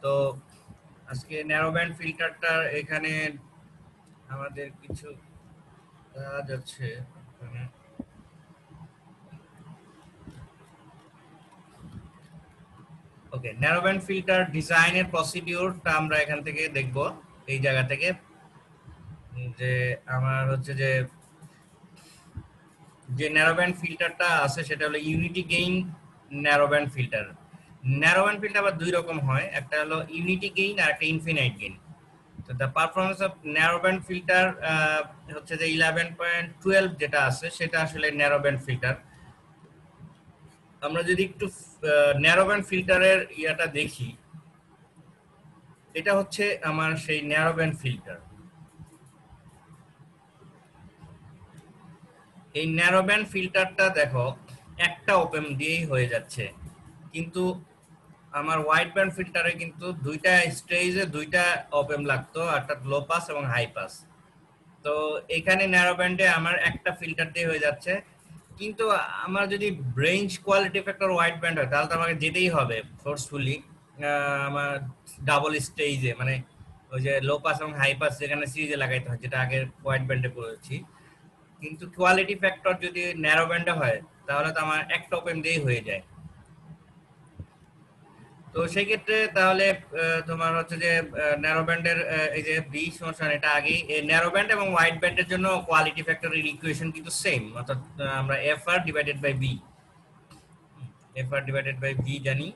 তো আজকে narrow band ফিল্টারটা এখানে আমাদের কিছু কাজ আছে এখানে। ওকে, ন্যারো ব্যান্ড ফিল্টার ডিজাইনের প্রসিডিউরটা আমরা এখান থেকে দেখব, এই জায়গা থেকে। যে আমার হচ্ছে যে ন্যারো ব্যান্ড ফিল্টারটা আছে সেটা হলো unity gain narrow band filter. Narrow band filter আবার দুই রকম হয়, একটা হলো ইউনিটি গেইন আর একটা ইনফিনাইট গেইন। তো the performance of narrow band filter হচ্ছে যে 11.12 যেটা আছে সেটা আসলে ন্যারো ব্যান্ড ফিল্টার। আমরা যদি একটু ন্যারো ব্যান্ড ফিল্টারের ইয়াটা দেখি, এটা হচ্ছে আমার সেই ন্যারো ব্যান্ড ফিল্টার। এই ন্যারো ব্যান্ড ফিল্টারটা দেখো একটা ওপেন দিয়েই হয়ে যাচ্ছে, কিন্তু আমার ওয়াইড ব্যান্ড ফিল্টারে কিন্তু দুইটা স্টেজে দুইটা ওপেন লাগতো, অর্থাৎ লো পাস এবং হাই পাস। তো এখানে ন্যারো ব্যান্ডে আমার একটা ফিল্টার দিয়ে হয়ে যাচ্ছে, কিন্তু আমার যদি range quality factor wide band হয় তাহলে তো আমাকে যেতেই হবে ফোর্সফুলি আমার ডাবল স্টেজে, মানে ওই যে লো পাস এবং হাই পাস যেখানে সিরিজে লাগাইতে হয়, যেটা আগে ওয়াইড ব্যান্ডে করেছি। কিন্তু কোয়ালিটি ফ্যাক্টর যদি ন্যারো ব্যান্ডে হয় তাহলে তো আমার একটা ওপেন দিয়েই হয়ে যায়। তো সেই ক্ষেত্রে তাহলে তোমার হচ্ছে যে ন্যারো ব্যান্ডের এই যে বি সমস্যা, এটা আগেই ন্যারো ব্যান্ড এবং ওয়াইড ব্যান্ডের জন্য কোয়ালিটি ফ্যাক্টরের ইকুয়েশন কিন্তু সেম, অর্থাৎ আমরা F R divided by B, F R divided by B জানি।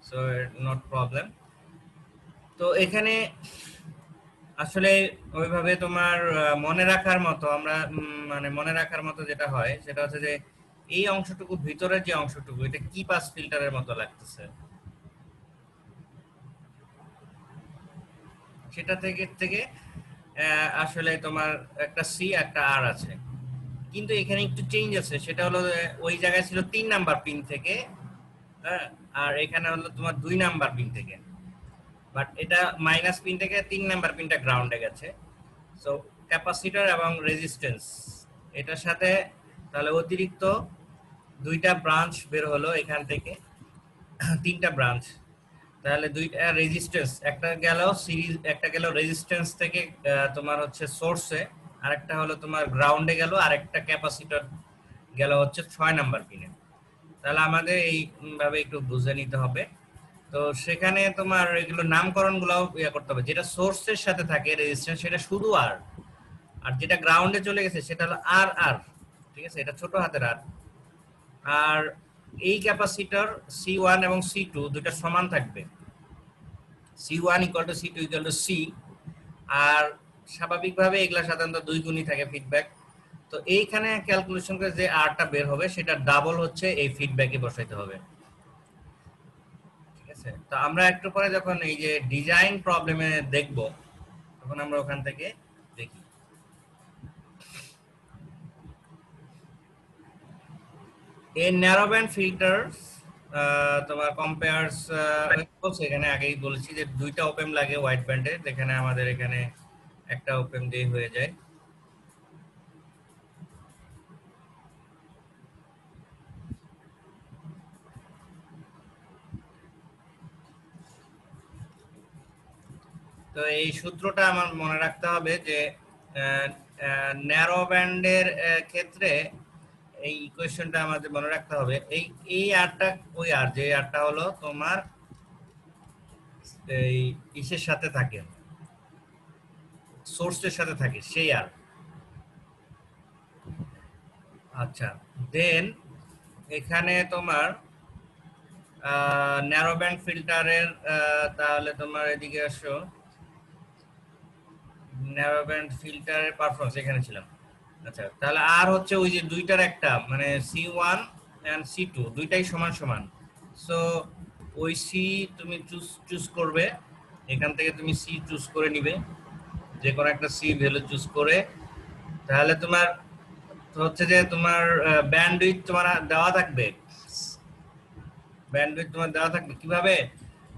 So not problem. তো এখানে আসলে ওইভাবে তোমার মনে রাখার মতো আমরা মানে মনে রাখার মতো যেটা হয় সেটা হচ্ছে যে এই অংশটুকু ভিতরের যে অংশটুকু এটা কি পাস ফিল্টারের মতো লাগতেছে, সেটা থেকে থেকে আসলে তোমার একটা সি একটা আর আছে, কিন্তু এখানে একটু চেঞ্জ আছে। সেটা হলো ওই জায়গায় ছিল 3 নাম্বার পিন থেকে, হ্যাঁ, আর এখানে হলো তোমার 2 নাম্বার পিন থেকে, বাট এটা মাইনাস পিন থেকে 3 নাম্বার পিনটা গ্রাউন্ডে গেছে। সো ক্যাপাসিটর এবং রেজিস্ট্যান্স এটার সাথে তাহলে অতিরিক্ত দুইটা ব্রাঞ্চ বের হলো এখান থেকে, তিনটা ব্রাঞ্চ। তাহলে দুইটা রেজিস্ট্যান্স, একটা গেল সিরিজ, একটা গেল রেজিস্ট্যান্স থেকে তোমার হচ্ছে সোর্সে, আরেকটা হলো তোমার গ্রাউন্ডে গেল, আরেকটা ক্যাপাসিটর গেল হচ্ছে 6 নাম্বার পিনে। তাহলে আমাদের এই ভাবে একটু বুঝে নিতে হবে। তো সেখানে তোমার এগুলো নামকরণ গুলো ইয়ে করতে হবে, যেটা সোর্সের সাথে থাকে রেজিস্ট্যান্স সেটা শুধু আর, আর যেটা গ্রাউন্ডে চলে গেছে সেটা হলো আর আর, ঠিক আছে, এটা ছোট হাতের আর। আর এই ক্যাপাসিটর C1 এবং C2 দুইটা সমান থাকবে, C1 equal to C2 equal to C. আর স্বাভাবিকভাবে এগুলা সাধারণত 2 গুণই থাকে ফিডব্যাক। তো এইখানে ক্যালকুলেশন করে যে আরটা বের হবে সেটা ডাবল হচ্ছে এই ফিডব্যাকে বসাইতে হবে, ঠিক আছে। তো আমরা একটু পরে যখন এই যে ডিজাইন প্রবলেমে দেখব তখন আমরা ওখান থেকে দেখি। এই ন্যারো ব্যান্ড ফিল্টার তোমার কম্পেয়ার্স, এখানে আগেই বলেছি যে দুইটা ওপেন লাগে হোয়াইট ব্যান্ডে, যেখানে আমাদের এখানে একটা ওপেন দিয়ে হয়ে যায়। তো এই সূত্রটা আমার মনে রাখতে হবে যে ন্যারো ব্যান্ডের ক্ষেত্রে এই ইকুয়েশনটা আমাদের মনে রাখতে হবে। এই এই আরটা ওই আর, যে আরটা হলো তোমার এই ইসের সাথে থাকে, সোর্সের সাথে থাকে সেই আর। আচ্ছা, দেন এখানে তোমার ন্যারো ব্যান্ড ফিল্টারের তাহলে তোমার এদিকে আসো, ন্যারো ব্যান্ড ফিল্টারের পারফরম্যান্স এখানে ছিলাম। আচ্ছা, তাহলে আর হচ্ছে ওই যে দুইটার একটা মানে C1 এন্ড C2 দুইটাই সমান সমান। সো ওই সি তুমি চুজ করবে, এখান থেকে তুমি সি চুজ করে নিবে, যে কোনো একটা সি ভ্যালু চুজ করে। তাহলে তোমার হচ্ছে যে তোমার ব্যান্ডউইথ তোমার দেওয়া থাকবে, ব্যান্ডউইথ তোমার দেওয়া থাকবে কিভাবে?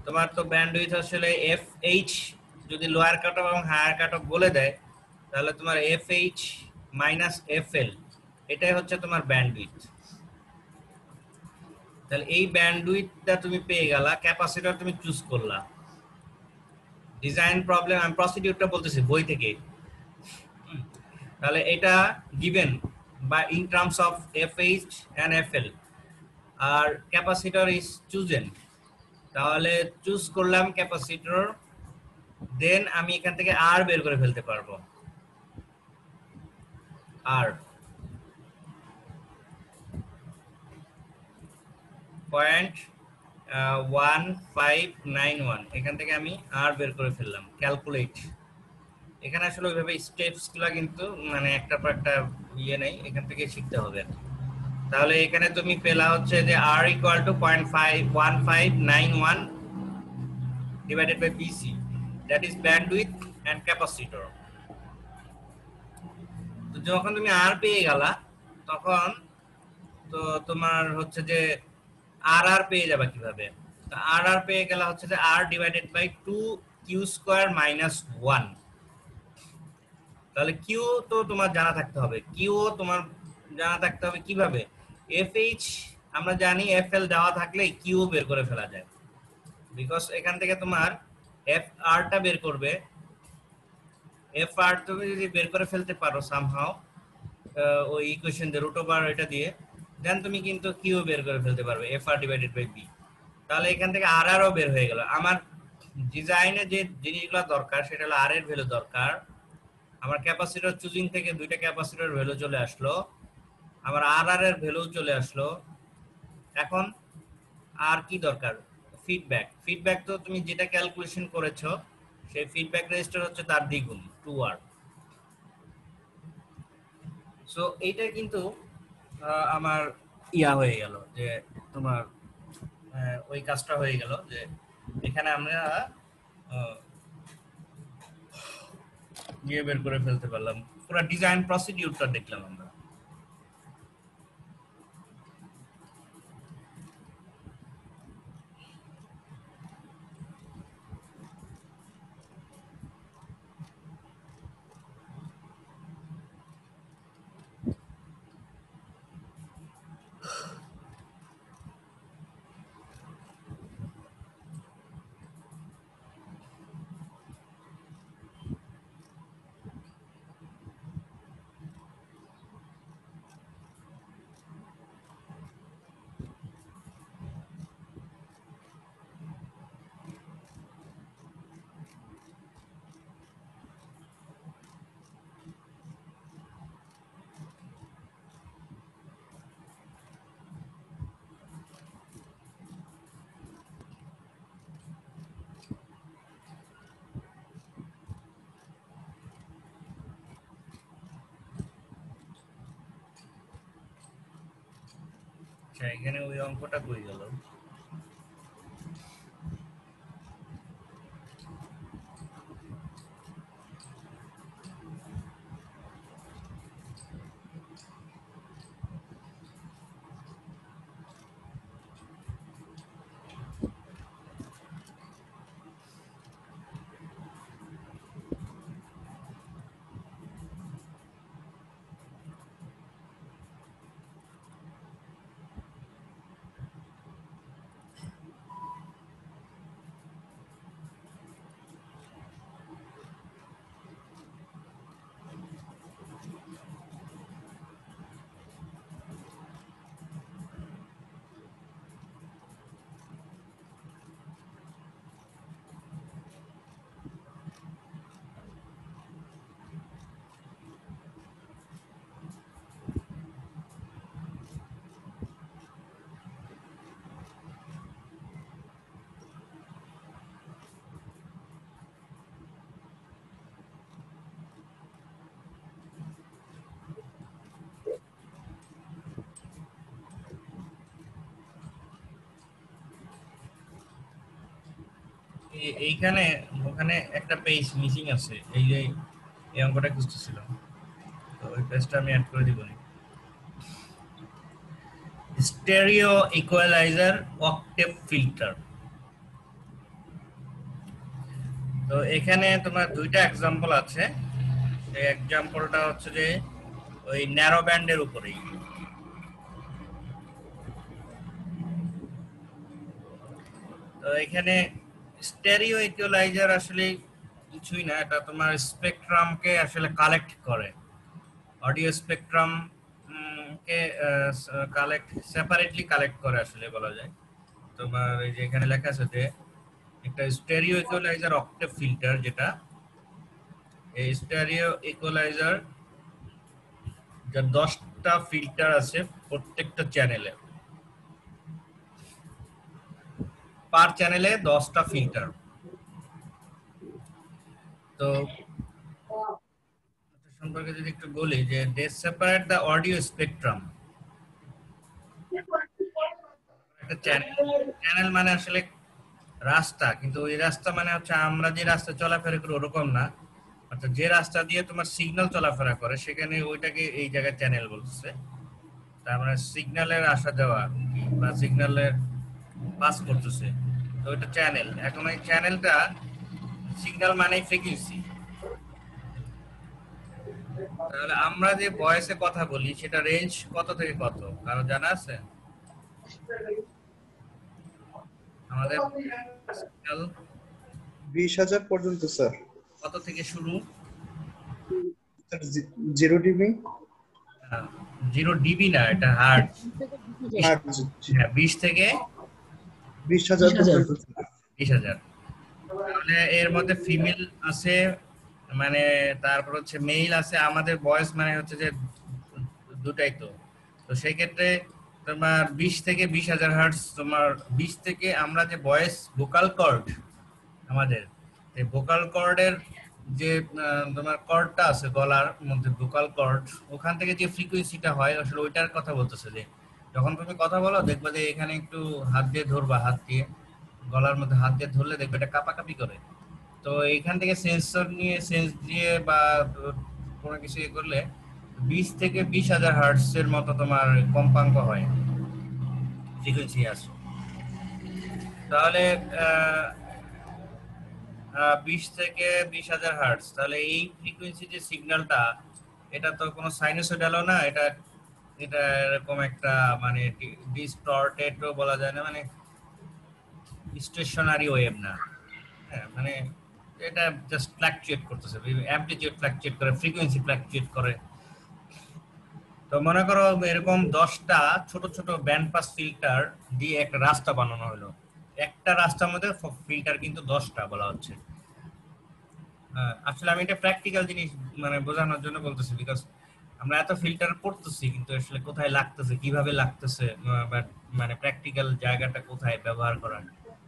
তোমার তো ব্যান্ডউইথ আসলে এফ এইচ যদি লোয়ার কাট অফ এবং হায়ার কাট অফ বলে দেয় তাহলে তোমার F H minus F L, এটাই হচ্ছে তোমার ব্যান্ডউইথ। তাহলে এই ব্যান্ডউইথটা তুমি পেয়ে গেলা, ক্যাপাসিটর তুমি চুজ করলা। ডিজাইন প্রবলেম, আমি প্রসিডিউরটা বলতেছি বই থেকে। তাহলে এটা গিভেন বা in terms of FH and FL, আর ক্যাপাসিটর ইজ চুজেন। তাহলে চুজ করলাম ক্যাপাসিটর, দেন আমি এখান থেকে আর বের করে ফেলতে পারবো। আর 0.1591, এখান থেকে আমি আর বের করে ফেললাম। ক্যালকুলেট, এখানে আসলে ওইভাবে স্টেপস গুলা কিন্তু মানে একটা পর একটা ইয়ে নেই, এখান থেকে শিখতে হবে। তাহলে এখানে তুমি পেলা হচ্ছে যে আর equal to 0.1591 divided by BC, that is bandwidth and capacitor. তো যখন তুমি আর পেয়ে গেলা, তখন তো তোমার হচ্ছে যে আর পেয়ে যাবে কিভাবে? তো আর পেয়ে গেলা হচ্ছে যে আর ডিভাইডেড বাই 2q² - 1। তাহলে কিউ তো তোমার জানা থাকতে হবে, কিউ তোমার জানা থাকতে হবে কিভাবে? এফএইচ আমরা জানি, এফএল দেওয়া থাকলে কিউ বের করে ফেলা যায়, বিকজ এখান থেকে তোমার এফ আরটা বের করবে। এফ আর তুমি যদি বের করে ফেলতে পারো সামহাও ওই ইকুয়েশন দিয়ে রুট ওভার এটা দিয়ে, দেন তুমি কিন্তু কিউ বের করে ফেলতে পারবে, F R divided by B. তাহলে এখান থেকে আর আরও বের হয়ে গেল। আমার ডিজাইনে যে জিনিসগুলো দরকার সেটা হলো আর এর ভ্যালু দরকার। আমার ক্যাপাসিটর চুজিং থেকে দুইটা ক্যাপাসিটর ভ্যালু চলে আসলো, আমার আর এর ভ্যালু চলে আসলো। এখন আর কি দরকার? ফিডব্যাক। ফিডব্যাক তো তুমি যেটা ক্যালকুলেশন করেছো সেই ফিডব্যাক রেজিস্টার হচ্ছে তার দ্বিগুণ 2r। সো এইটা কিন্তু আমার ইয়া হয়ে গেল যে তোমার ওই কাজটা হয়ে গেল যে এখানে আমরা বের করে ফেলতে পারলাম, পুরো ডিজাইন প্রসিডিউরটা দেখলাম আমরা। এখানে ওই অঙ্কটা কই গেল? এইখানে ওখানে একটা পেজ মিসিং আছে, এই যে এই অঙ্কটা খুঁজতেছিলাম, তো ওই পেজটা আমি অ্যাড করে দিব। Stereo equaliser octave filter. তো এখানে তোমার দুইটা এক্সাম্পল আছে। এই এক্সাম্পলটা হচ্ছে যে ওই ন্যারো ব্যান্ডের উপরেই। তো এখানে স্টেরিও ইকুয়ালাইজার আসলে কিছুই না, এটা তোমার স্পেকট্রামকে আসলে কালেক্ট করে, অডিও স্পেকট্রাম কে কালেক্ট, সেপারেটলি কালেক্ট করে আসলে বলা যায়। তোমার এই যে এখানে লেখা আছে যে একটা স্টেরিও ইকুয়ালাইজার অক্টেভ ফিল্টার, যেটা এই স্টেরিও ইকুয়ালাইজার যার 10টা ফিল্টার আছে প্রত্যেকটা চ্যানেলে, পার চ্যানেলে 10টা ফিল্টার। তো সম্পর্কে যদি একটু বলি যে দে সেপারেট দ্য অডিও স্পেকট্রাম। একটা চ্যানেল, চ্যানেল মানে আসলে রাস্তা, কিন্তু ওই রাস্তা মানে হচ্ছে আমরা যে রাস্তা চলাফেরা করি ওরকম না, অর্থাৎ যে রাস্তা দিয়ে তোমার সিগন্যাল চলাফেরা করে সেখানে ওইটাকে এই জায়গায় চ্যানেল বলছে। তার মানে সিগন্যালের আসা যাওয়া বা সিগন্যালের পাস করতেছে, তো এটা চ্যানেল। এখন এই চ্যানেলটা, সিগন্যাল মানে ফ্রিকোয়েন্সি। তাহলে আমরা যে ভয়েসে কথা বলি সেটা রেঞ্জ কত থেকে কত কারো জানা আছে? আমাদের সিগন্যাল 20,000 পর্যন্ত স্যার। কত থেকে শুরু? 0 ডিবি। 0 ডিবি না, এটা হার্টজ। আর হ্যাঁ, 20 থেকে 20,000 পর্যন্ত। 20,000। তাহলে এর মধ্যে ফিমেল আছে, মানে তারপর হচ্ছে মেল আছে। আমাদের ভয়েস মানে হচ্ছে যে দুটাই তো। তো সেই ক্ষেত্রে তোমার 20 থেকে 20,000 হার্টজ। তোমার 20 থেকে আমরা যে ভয়েস ভোকাল কর্ড, আমাদের এই ভোকাল কর্ডের যে তোমার কর্ডটা আছে গলার মধ্যে, ভোকাল কর্ড, ওখান থেকে যে ফ্রিকোয়েন্সিটা হয় আসলে ওইটার কথা বলতেছে। যে যখন তুমি কথা বলো দেখবে যে এখানে একটু হাত দিয়ে ধরবা, হাত দিয়ে গলার মধ্যে হাত দিয়ে ধরলে দেখবে এটা কাঁপাকাঁপি করে। তো এইখান থেকে সেন্সর নিয়ে, সেন্স দিয়ে বা কোনো কিছু ইয়ে করলে 20 থেকে 20,000 হার্টজ এর মতো তোমার কম্পাঙ্ক হয়, ফ্রিকোয়েন্সি আছে। তাহলে 20 থেকে 20,000 হার্টজ, তাহলে এই ফ্রিকোয়েন্সি যে সিগন্যালটা, এটা তো কোনো সাইনোসয়েডালও না, এটা এটা এরকম একটা মানে ডিস্টর্টেডও বলা যায় না, মানে স্টেশনারি ওয়েভ না। হ্যাঁ, মানে এটা জাস্ট ফ্ল্যাকচুয়েট করতেছে, অ্যামপ্লিটিউড ফ্ল্যাকচুয়েট করে, ফ্রিকোয়েন্সি ফ্ল্যাকচুয়েট করে। তো মনে করো এরকম 10টা ছোট ছোট ব্যান্ড পাস ফিল্টার দিয়ে একটা রাস্তা বানানো হলো। একটা রাস্তার মধ্যে ফিল্টার কিন্তু 10টা বলা হচ্ছে। আসলে আমি এটা প্র্যাকটিক্যাল জিনিস মানে বোঝানোর জন্য বলতেছি, বিকজ আমরা এত ফিল্টার করতেছি কিন্তু আসলে কোথায় লাগতেছে, কিভাবে লাগতেছে, মানে প্র্যাকটিক্যাল জায়গাটা কোথায় ব্যবহার করার,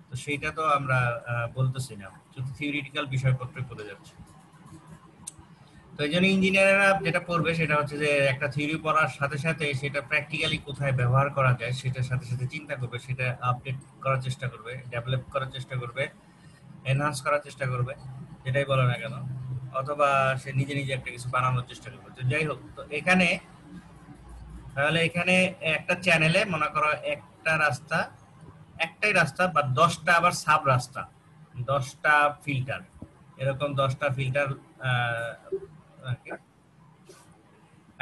তো সেইটা তো আমরা বলতেছি না, শুধু থিওরিটিক্যাল বিষয়পত্রে পড়ে যাচ্ছে। তো এই জন্য ইঞ্জিনিয়াররা যেটা পড়বে সেটা হচ্ছে যে একটা থিওরি পড়ার সাথে সাথে সেটা প্র্যাকটিক্যালি কোথায় ব্যবহার করা যায় সেটার সাথে সাথে চিন্তা করবে, সেটা আপডেট করার চেষ্টা করবে, ডেভেলপ করার চেষ্টা করবে, এনহান্স করার চেষ্টা করবে, যেটাই বলো না কেন, অথবা সে নিজে নিজে একটা কিছু বানানোর চেষ্টা করবে। তো যাই হোক, তো এখানে তাহলে এখানে একটা চ্যানেলে মনে করো একটা রাস্তা, একটাই রাস্তা বা 10টা আবার সাব রাস্তা, 10টা ফিল্টার, এরকম 10টা ফিল্টার।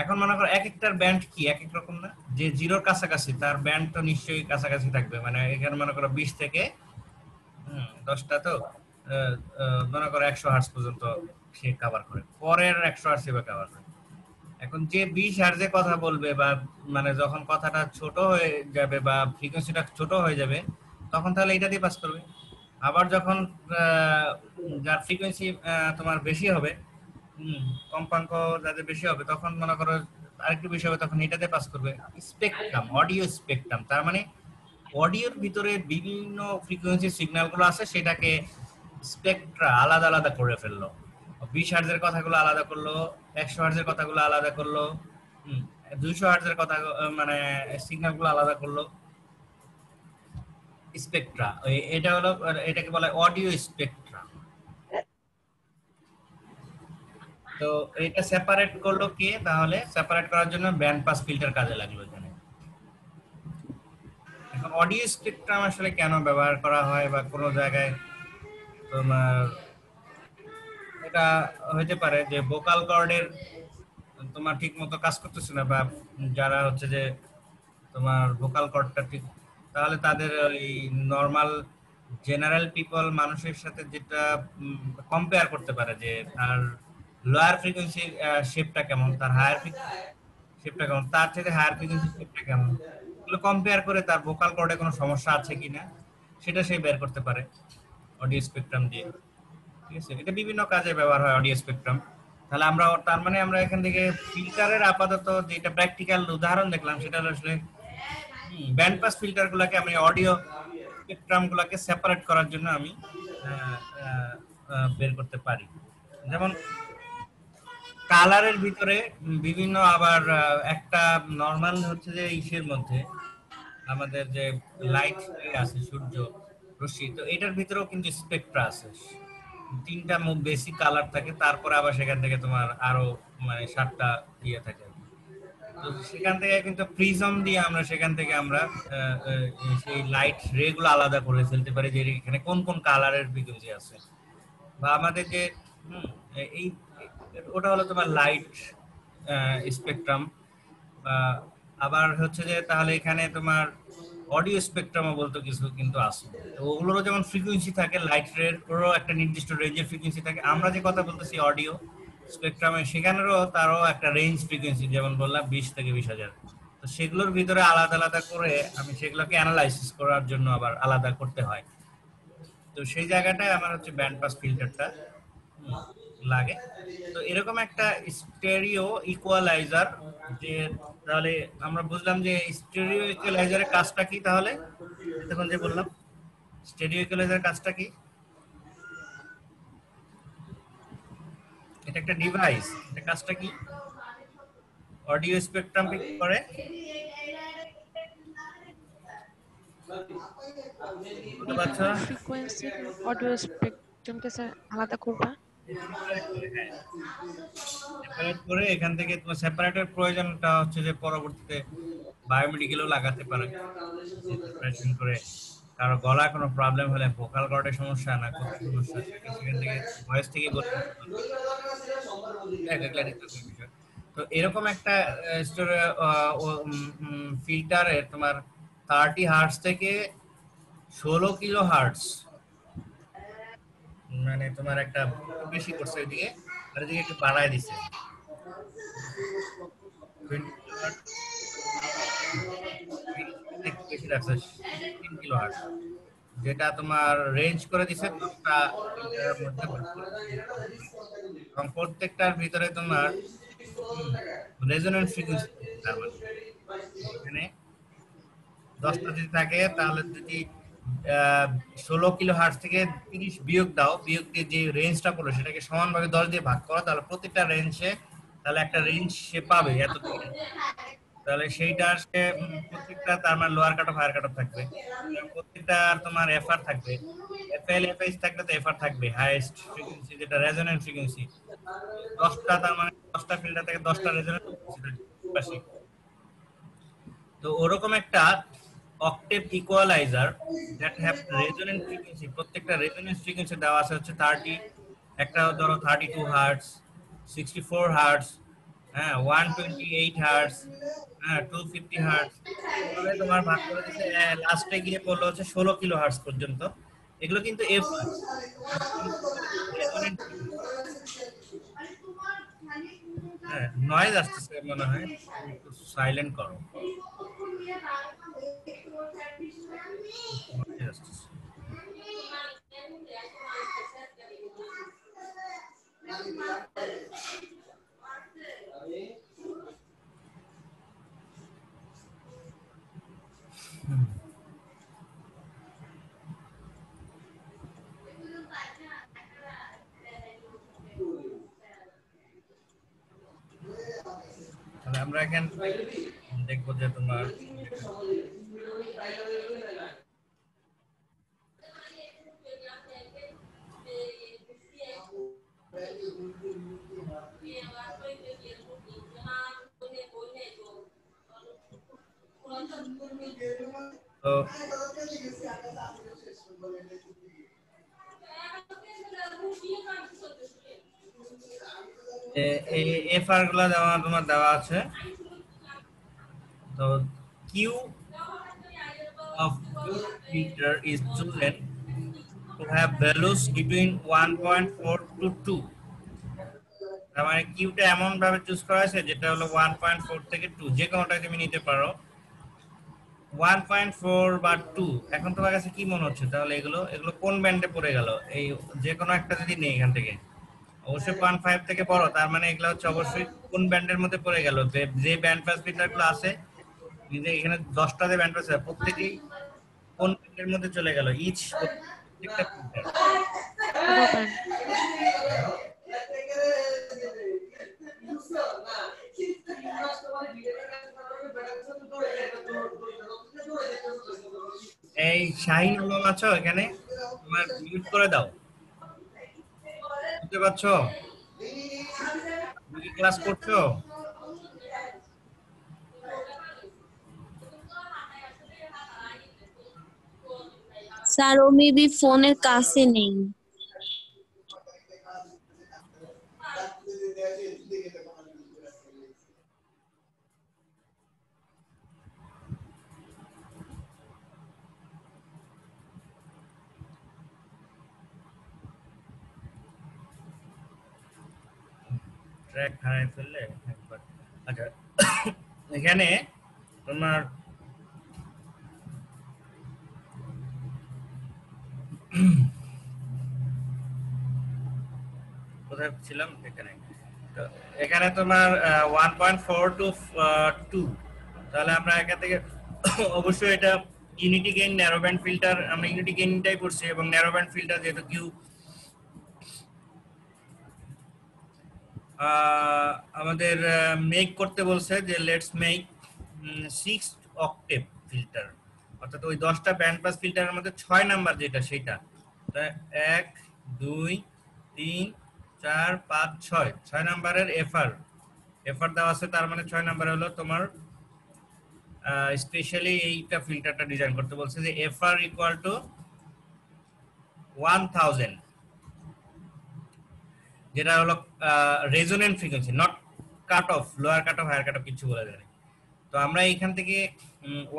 এখন মনে করো এক একটার ব্যান্ড কি এক এক রকম না, যে জিরোর কাছাকাছি তার ব্যান্ড তো নিশ্চয়ই কাছাকাছি থাকবে। মানে এখানে মনে করো 20 থেকে 10টা, তো মনে করো 100 হার্টজ পর্যন্ত সে কভার করে, পরের 100 হার্টজ এবার কভার করে। এখন যে 20 হার্টজে কথা বলবে বা মানে যখন কথাটা ছোট হয়ে যাবে বা ফ্রিকোয়েন্সিটা ছোট হয়ে যাবে তখন তাহলে এটা দিয়ে পাস করবে। আবার যখন যার ফ্রিকোয়েন্সি তোমার বেশি হবে, কম্পাঙ্ক যাদের বেশি হবে, তখন মনে করো আরেকটু বেশি হবে, তখন এটাতে পাস করবে। স্পেকট্রাম, অডিও স্পেকট্রাম, তার মানে অডিওর ভিতরে বিভিন্ন ফ্রিকোয়েন্সি সিগন্যাল গুলো আছে, সেটাকে স্পেকট্রা আলাদা আলাদা করে ফেললো। 20 হার্টজের কথাগুলো আলাদা করলো, 100 হার্টজের কথাগুলো আলাদা করলো, 200 হার্টজের কথা মানে সিগন্যাল গুলো আলাদা করলো। স্পেকট্রা, এটা হলো, এটাকে বলা হয় অডিও স্পেকট্রা। তো এটা সেপারেট করলো কে? তাহলে সেপারেট করার জন্য ব্যান্ড পাস ফিল্টার কাজে লাগলো এখানে। এখন অডিও স্পেকট্রাম আসলে কেন ব্যবহার করা হয় বা কোনো জায়গায় তোমার, এটা হতে পারে যে ভোকাল কর্ডের তোমার ঠিক মতো কাজ করতেছে না, বা যারা হচ্ছে যে তোমার ভোকাল কর্ডটা ঠিক, তাহলে তাদের ওই নর্মাল জেনারেল পিপল মানুষের সাথে যেটা কম্পেয়ার করতে পারে যে তার লোয়ার ফ্রিকোয়েন্সি শেপটা কেমন, তার হায়ার শেপটা কেমন, তার থেকে হায়ার ফ্রিকোয়েন্সি শেপটা কেমন, এগুলো কম্পেয়ার করে তার ভোকাল কর্ডে কোনো সমস্যা আছে কিনা সেটা সে বের করতে পারে অডিও স্পেকট্রাম দিয়ে। ঠিক আছে, এটা বিভিন্ন কাজে ব্যবহার হয় অডিও স্পেকট্রাম। তাহলে আমরা তার মানে আমরা এখান থেকে ফিল্টারের আপাতত যেটা প্র্যাকটিক্যাল উদাহরণ দেখলাম সেটা হলো আসলে ব্যান্ড পাস ফিল্টার গুলাকে আমি অডিও স্পেকট্রাম গুলাকে সেপারেট করার জন্য আমি আহ, আহ, বের করতে পারি। যেমন কালারের ভিতরে বিভিন্ন আবার একটা নর্মাল হচ্ছে যে ইসের মধ্যে আমাদের যে লাইট আছে সূর্য রশ্মি, তো এটার ভিতরেও কিন্তু স্পেকট্রা আছে। তিনটা বেসিক কালার থাকে, তারপরে আবার সেখান থেকে তোমার আরো মানে 7টা ইয়ে থাকে। তো সেখান থেকে কিন্তু প্রিজম দিয়ে আমরা সেখান থেকে আমরা সেই লাইট রে গুলো আলাদা করে ফেলতে পারি যে এখানে কোন কোন কালারের ফ্রিকোয়েন্সি আছে। বা আমাদের যে এই ওটা হলো তোমার লাইট স্পেকট্রাম। আবার হচ্ছে যে তাহলে এখানে তোমার অডিও স্পেকট্রামও বলতে কিছু কিন্তু আছে। তো ওগুলোরও যেমন ফ্রিকোয়েন্সি থাকে, লাইট রের ওরও একটা নির্দিষ্ট রেঞ্জের ফ্রিকোয়েন্সি থাকে। আমরা যে কথা বলতেছি অডিও স্পেকট্রামে, সেখানেরও তারও একটা রেঞ্জ ফ্রিকোয়েন্সি, যেমন বললাম 20 থেকে 20,000। তো সেগুলোর ভিতরে আলাদা আলাদা করে আমি সেগুলোকে অ্যানালাইসিস করার জন্য আবার আলাদা করতে হয়। তো সেই জায়গাটায় আমার হচ্ছে ব্যান্ড পাস ফিল্টারটা লাগে। তো এরকম একটা স্টেরিও ইকুয়ালাইজার, যে তাহলে আমরা বুঝলাম যে স্টেরিও ইকুয়ালাইজারের কাজটা কি। তাহলে তখন যে বললাম স্টেরিও ইকুয়ালাইজারের কাজটা কি, এটা একটা ডিভাইস, এটা কাজটা কি, অডিও স্পেকট্রাম কি করে, বুঝতে পারছো? ফ্রিকোয়েন্সি অডিও স্পেকট্রামকে স্যার আলাদা করবা। সেপারেট করে, হ্যাঁ সেপারেট করে এখান থেকে তোমার সেপারেটের প্রয়োজনটা হচ্ছে যে পরবর্তীতে বায়োমেডিকেলও লাগাতে পারে। সেপারেশন করে কারো গলা কোনো প্রবলেম হলে, ভোকাল কর্ডের সমস্যা না কোথায় সমস্যা, সেখান থেকে ভয়েস থেকে বলে দিতে পারবে। এটা clarification বিষয়। তো এরকম একটা ফিল্টারের তোমার 30 হার্টজ থেকে 16 কিলো হার্টজ, মানে তোমার একটা একটু বেশি করছে ওইদিকে, আর এদিকে একটু বাড়ায় দিছে 20 কিলো হার্টজ, একটু বেশি রাখছে 16 কিলো হার্টজ, যেটা তোমার রেঞ্জ করে দিছে 10টা ফিল্টারের মধ্যে ভাগ করে দিছে। এবং প্রত্যেকটার ভিতরে তোমার রেজোনেন্স ফ্রিকোয়েন্সি, তার মানে এখানে 10টা যদি থাকে তাহলে যদি 16 কিলো হার্টজ থেকে 30 বিয়োগ দাও, বিয়োগ দিয়ে যে রেঞ্জটা পড়লো সেটাকে সমানভাবে 10 দিয়ে ভাগ করো, তাহলে প্রত্যেকটা রেঞ্জে তাহলে একটা রেঞ্জ সে পাবে এত। তাহলে সেইটা সে প্রত্যেকটা তার মানে lower cut off higher cut off থাকবে, এবং প্রত্যেকটা তোমার এফআর থাকবে, এফএল এফএইচ থাকলে তো এফআর থাকবে, হাইয়েস্ট ফ্রিকোয়েন্সি যেটা রেজোনেন্স ফ্রিকোয়েন্সি 10টা, তার মানে 10টা ফিল্টার থেকে 10টা রেজোনেন্স ফ্রিকোয়েন্সি। তো ওরকম একটা octave equaliser that have resonant frequency, প্রত্যেকটা রেজোনেন্স ফ্রিকোয়েন্সি দেওয়া আছে হচ্ছে 30, একটা ধরো 32 হার্টজ, 64 হার্টজ, হ্যাঁ 128 হার্টজ, হ্যাঁ 250 হার্টজ, এভাবে তোমার ভাগ করে দিতে লাস্টে গিয়ে পড়লো হচ্ছে 16 কিলো হার্টজ পর্যন্ত। এগুলো কিন্তু এফ রেজোনেন্ট। হ্যাঁ নয়েজ আসতেছে মনে হয়, একটু সাইলেন্ট করো। noise আসতেছে। তাহলে আমরা এখন দেখবো যে তোমার তো এই এফআর গুলা দেওয়া তোমার দেওয়া আছে। So Q of filter is chosen to have values between 1.4 to 2. তার মানে কিউটা এমন ভাবে চুজ করা হয়েছে যেটা হলো 1.4 থেকে 2, যে কোনোটা তুমি নিতে পারো। 1.4 বা 2, এখন তোমার কাছে কি মনে হচ্ছে তাহলে এগুলো এগুলো কোন ব্যান্ডে পড়ে গেল? এই যে কোনো একটা যদি নেই এখান থেকে, অবশ্যই 0.5 থেকে বড়, তার মানে এগুলো হচ্ছে অবশ্যই কোন ব্যান্ডের মধ্যে পড়ে গেল? যে ব্যান্ড পাস ফিল্টারগুলো আছে, যে এখানে 10টা যে ব্যান্ড পাস আছে প্রত্যেকই কোন ব্যান্ডের মধ্যে চলে গেল? প্রত্যেকটা ফিল্টার অটো ব্যান্ড। এই শাহিন আলম আছো এখানে? তোমার মিউট করে দাও, বুঝতে পারছো? তুমি কি ক্লাস করছো? স্যার ও মেবি ফোনের কাছে নেই। ট্র্যাক হারাই ফেললে একবার। আচ্ছা, এখানে তোমার কোথায় ছিলাম? এখানে। তো এখানে তোমার 1.4 টু 2, তাহলে আমরা এখান থেকে অবশ্যই এটা unity gain narrow band filter, আমরা ইউনিটি গেইনটাই করছি, এবং ন্যারো ব্যান্ড ফিল্টার যেহেতু কিউ আমাদের মেক করতে বলছে যে লেটস মেক 6 অক্টেভ ফিল্টার, অর্থাৎ ওই 10টা ব্যান্ড পাস ফিল্টারের মধ্যে 6 নাম্বার যেটা সেটা। 1 2 3 4 5 6 নাম্বারের এফআর দেওয়া আছে, তার মানে 6 নাম্বার হলো তোমার স্পেশালি এইটা ফিল্টারটা ডিজাইন করতে বলছে যে এফআর ইকুয়াল টু 1000, যেটা হলো resonant frequency, not cut off, lower cut off higher cut off কিছু বলা যায় না। তো আমরা এখান থেকে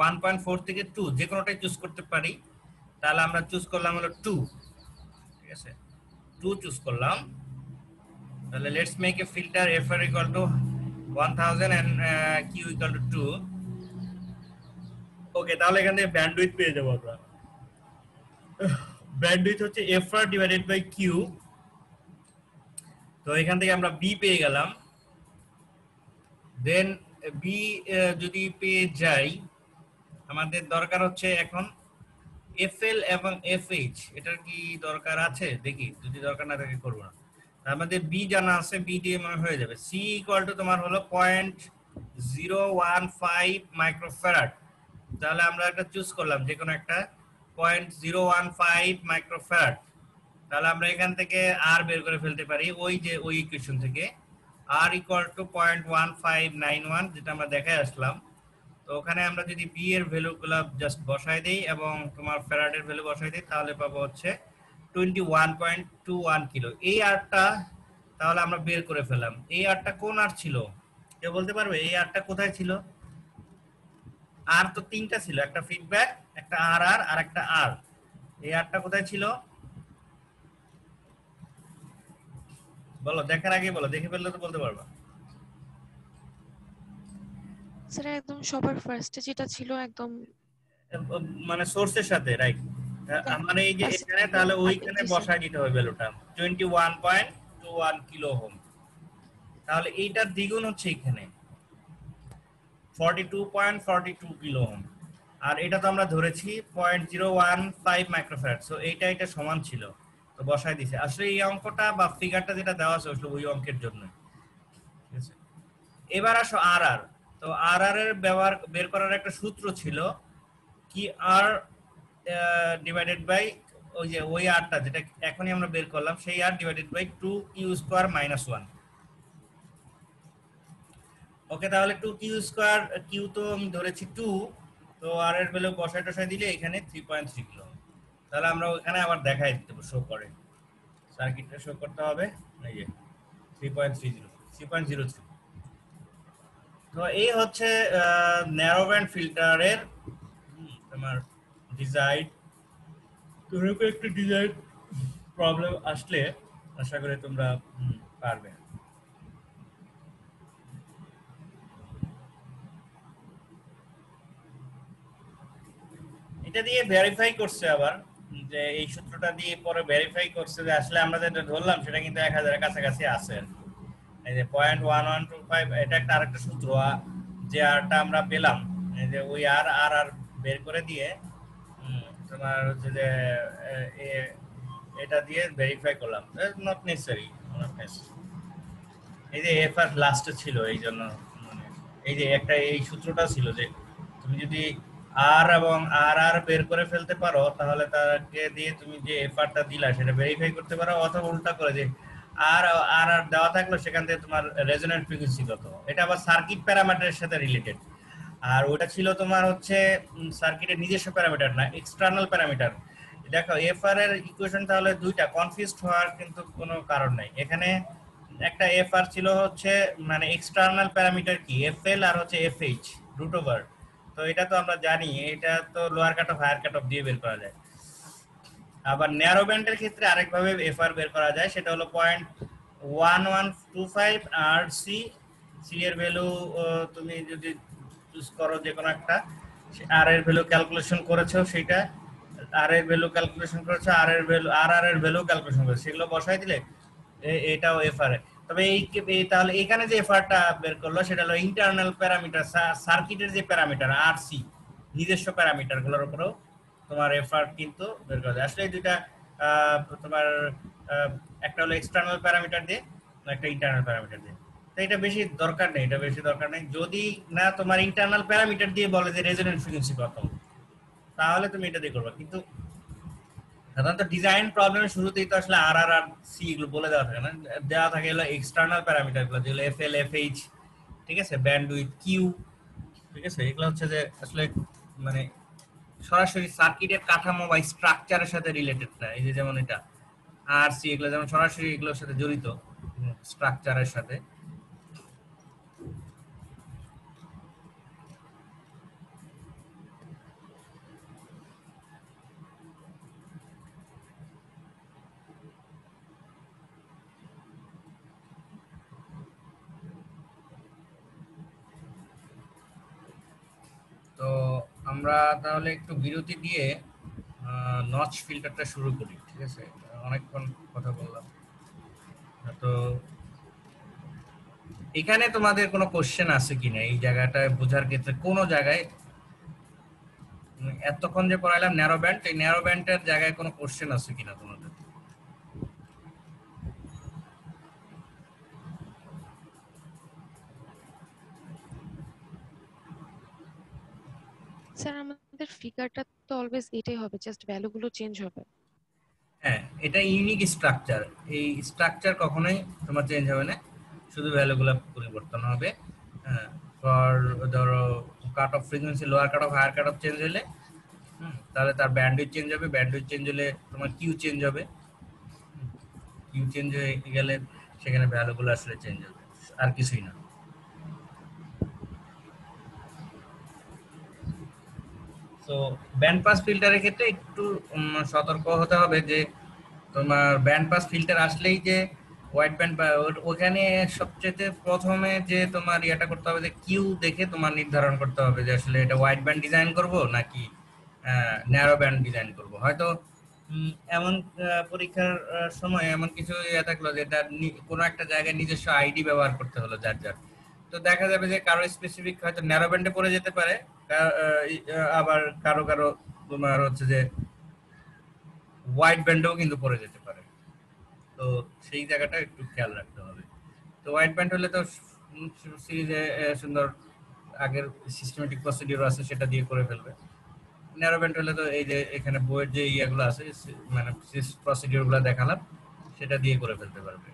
1.4 থেকে 2 যে কোনোটাই চুজ করতে পারি। তাহলে আমরা চুজ করলাম হলো 2, ঠিক আছে, 2 চুজ করলাম। তাহলে let's make a filter FR equal to 1000 and Q equal to 2। Okay, তাহলে এখান থেকে ব্যান্ডউইথ পেয়ে যাবো আমরা। ব্যান্ডউইথ হচ্ছে এফআর ডিভাইডেড বাই কিউ। তো এখান থেকে আমরা বি পেয়ে গেলাম। দেন বি যদি পেয়ে যাই, আমাদের দরকার হচ্ছে এখন এফএল এবং এফএইচ। এটার কি দরকার আছে দেখি, যদি দরকার না থাকে করবো না। আমাদের বি জানা আছে, বি দিয়ে মনে হয়ে যাবে। সি ইকুয়াল টু তোমার হলো 0.015 মাইক্রোফ্যারাড। তাহলে আমরা একটা চুজ করলাম যে কোনো একটা 0.015 মাইক্রোফ্যারাড। তাহলে আমরা এখান থেকে আর বের করে ফেলতে পারি ওই যে ওই ইকুয়েশন থেকে, আর ইকুয়াল টু 0.1591, যেটা আমরা দেখাই আসলাম। তো ওখানে আমরা যদি বি এর ভ্যালুগুলো জাস্ট বসাই দেই এবং তোমার ফ্যারাডের ভ্যালু বসাই দেই, তাহলে পাবো হচ্ছে 21.21 কিলো। এই আরটা তাহলে আমরা বের করে ফেললাম। এই আরটা কোন আর ছিল কেউ বলতে পারবে? এই আরটা কোথায় ছিল? আর তো তিনটা ছিল, একটা ফিডব্যাক, একটা আর আর আর একটা আর। এই আরটা কোথায় ছিল বলো, দেখার আগে বলো, দেখে ফেললে তো বলতে পারবা। স্যার একদম সবার ফার্স্টে যেটা ছিল একদম মানে সোর্সের সাথে, রাইট? আমার এই যে এখানে, তাহলে ওইখানে বসায় দিতে হবে ভ্যালুটা 21.21 কিলো ওহম। তাহলে এইটার দ্বিগুণ হচ্ছে এখানে 42.42 কিলো ওহম, আর এটা তো আমরা ধরেছি 0.015 মাইক্রোফ্যারাড। সো এটা সমান ছিল, তো বসায় দিছে। আসলে এই অঙ্কটা বা ফিগারটা যেটা দেওয়া আছে আসলে ওই অঙ্কের জন্য, ঠিক আছে। এবার আসো আর আর। তো আর আর এর ব্যবহার বের করার একটা সূত্র ছিল কি, আর ডিভাইডেড বাই ওই যে ওই আরটা যেটা এখনই আমরা বের করলাম, সেই R divided by 2 Q square minus 1। Okay, তাহলে 2 কিউ স্কয়ার, কিউ তো আমি ধরেছি 2, তো আর এর ভ্যালু বসায় টসায় দিলে এখানে 3.3 কিলো। তাহলে আমরা ওখানে আবার দেখাই দিতে শো করে, সার্কিটটা শো করতে হবে এই যে 3.03। তো এই হচ্ছে ন্যারো ব্যান্ড ফিল্টারের তোমার ডিজাইন। তুমি একটু ডিজাইন প্রবলেম আসলে আশা করি তোমরা পারবে। এটা দিয়ে ভেরিফাই করছে আবার, যে এই সূত্রটা দিয়ে পরে ভেরিফাই করছে যে আসলে আমরা যেটা ধরলাম সেটা কিন্তু 1000 এর কাছাকাছি আছে। এই যে 0.1125 এটা একটা আরেকটা সূত্র, যে আরটা আমরা পেলাম, এই যে ওই আর আর আর বের করে দিয়ে তোমার হচ্ছে যে এটা দিয়ে ভেরিফাই করলাম। নট নেসেসারি, এই যে এফ আর লাস্টে ছিল এই জন্য, মানে এই যে একটা এই সূত্রটা ছিল যে তুমি যদি আর এবং আর আর বের করে ফেলতে পারো তাহলে তাকে দিয়ে তুমি যে এফআরটা দিলা সেটা ভেরিফাই করতে পারো, অথবা উল্টা করে যে আর আর আর দেওয়া থাকলো সেখান থেকে তোমার রেজোন্যান্ট ফ্রিকোয়েন্সি কত, এটা আবার সার্কিট প্যারামিটারের সাথে রিলেটেড। আর ওটা ছিল তোমার হচ্ছে সার্কিটের নিজস্ব প্যারামিটার না, এক্সটার্নাল প্যারামিটার। দেখো এফআর এর ইকুয়েশন তাহলে দুইটা, কনফিউজড হওয়ার কিন্তু কোনো কারণ নাই। এখানে একটা এফআর ছিল হচ্ছে মানে এক্সটার্নাল প্যারামিটার কি এফএল আর হচ্ছে এফএইচ রুট ওভার। তো এটা তো আমরা জানি, এটা তো lower cut off higher cut off দিয়ে বের করা যায়। আবার ন্যারো ব্যান্ডের ক্ষেত্রে আরেকভাবে এফআর বের করা যায়, সেটা হলো 0.1125 আর সি। সি এর ভ্যালু তুমি যদি চুজ করো যে কোনো একটা, আর এর ভ্যালু ক্যালকুলেশন করেছো সেটা, আর এর ভ্যালু ক্যালকুলেশন করেছো, আর এর ভ্যালু আর আর এর ভ্যালু ক্যালকুলেশন করেছো, সেগুলো বসাই দিলে এটাও এফআর। তবে তাহলে এখানে যে এফআরটা বের করলো সেটা হলো ইন্টারনাল প্যারামিটার, সার্কিটের যে প্যারামিটার আর সি নিজস্ব প্যারামিটার গুলোর উপরেও তোমার এফআর কিন্তু বের করা যায়। আসলে এই দুইটা তোমার একটা হলো এক্সটার্নাল প্যারামিটার দিয়ে, একটা ইন্টারনাল প্যারামিটার দিয়ে। তো এটা বেশি দরকার নেই, এটা বেশি দরকার নেই। যদি না তোমার ইন্টারনাল প্যারামিটার দিয়ে বলে যে রেজোন্যান্ট ফ্রিকোয়েন্সি কত, তাহলে তুমি এটা দিয়ে করবে। কিন্তু সাধারণত ডিজাইন প্রবলেমের শুরুতেই তো আসলে আর আর আর সি এগুলো বলে দেওয়া থাকে না, দেওয়া থাকে হলো এক্সটার্নাল প্যারামিটার গুলো, যেগুলো এফএল এফএইচ, ঠিক আছে, ব্যান্ডউইথ কিউ, ঠিক আছে। এগুলো হচ্ছে যে আসলে মানে সরাসরি সার্কিটের কাঠামো বা স্ট্রাকচারের সাথে রিলেটেড না। এই যে যেমন এটা আর সি, এগুলো যেমন সরাসরি এগুলোর সাথে জড়িত স্ট্রাকচারের সাথে। তো আমরা তাহলে একটু বিরতি দিয়ে নচ ফিল্টারটা শুরু করি, ঠিক আছে। অনেকক্ষণ কথা বললাম। তো এখানে তোমাদের কোনো কোশ্চেন আছে কিনা এই জায়গাটায় বোঝার ক্ষেত্রে? কোনো জায়গায় এতক্ষণ যে পড়াইলাম ন্যারো ব্যান্ড, এই ন্যারো ব্যান্ডের জায়গায় কোনো কোশ্চেন আছে কিনা তোমাদের? স্যার আমাদের ফিগারটা তো অলওয়েজ এটাই হবে, জাস্ট ভ্যালুগুলো চেঞ্জ হবে। হ্যাঁ, এটা ইউনিক স্ট্রাকচার, এই স্ট্রাকচার কখনোই তোমার চেঞ্জ হবে না, শুধু ভ্যালুগুলো পরিবর্তন হবে। হ্যাঁ, ফর ধরো cut off frequency lower cut off higher cut off change হলে তাহলে তার ব্যান্ডউইথ চেঞ্জ হবে, ব্যান্ডউইথ চেঞ্জ হলে তোমার কিউ চেঞ্জ হবে, কিউ চেঞ্জ হয়ে গেলে সেখানে ভ্যালুগুলো আসলে চেঞ্জ হবে, আর কিছুই না। তো ব্যান্ড পাস ফিল্টারের ক্ষেত্রে একটু সতর্ক হতে হবে যে তোমার ব্যান্ড পাস ফিল্টার আসলেই যে হোয়াইট ব্যান্ড বা ওখানে সবচেয়ে প্রথমে যে তোমার ইয়েটা করতে হবে যে কিউ দেখে তোমার নির্ধারণ করতে হবে যে আসলে এটা হোয়াইট ব্যান্ড ডিজাইন করব নাকি ন্যারো ব্যান্ড ডিজাইন করব। হয়তো এমন পরীক্ষার সময় এমন কিছু ইয়ে থাকলো যেটা কোনো একটা জায়গায় নিজস্ব আইডি ব্যবহার করতে হলো যার যার, তো দেখা যাবে যে কারো স্পেসিফিক হয়তো ন্যারো ব্যান্ডে পড়ে যেতে পারে, আবার কারো কারো তোমার হচ্ছে যে হোয়াইট ব্যান্ডেও কিন্তু পড়ে যেতে পারে। তো সেই জায়গাটা একটু খেয়াল রাখতে হবে। তো হোয়াইট ব্যান্ড হলে তো সিরিজে সুন্দর আগের সিস্টেমেটিক প্রসিডিউর আছে সেটা দিয়ে করে ফেলবে। ন্যারো ব্যান্ড হলে তো এই যে এখানে বইয়ের যে ইয়েগুলো আছে মানে প্রসিডিউর গুলো দেখালাম সেটা দিয়ে করে ফেলতে পারবে।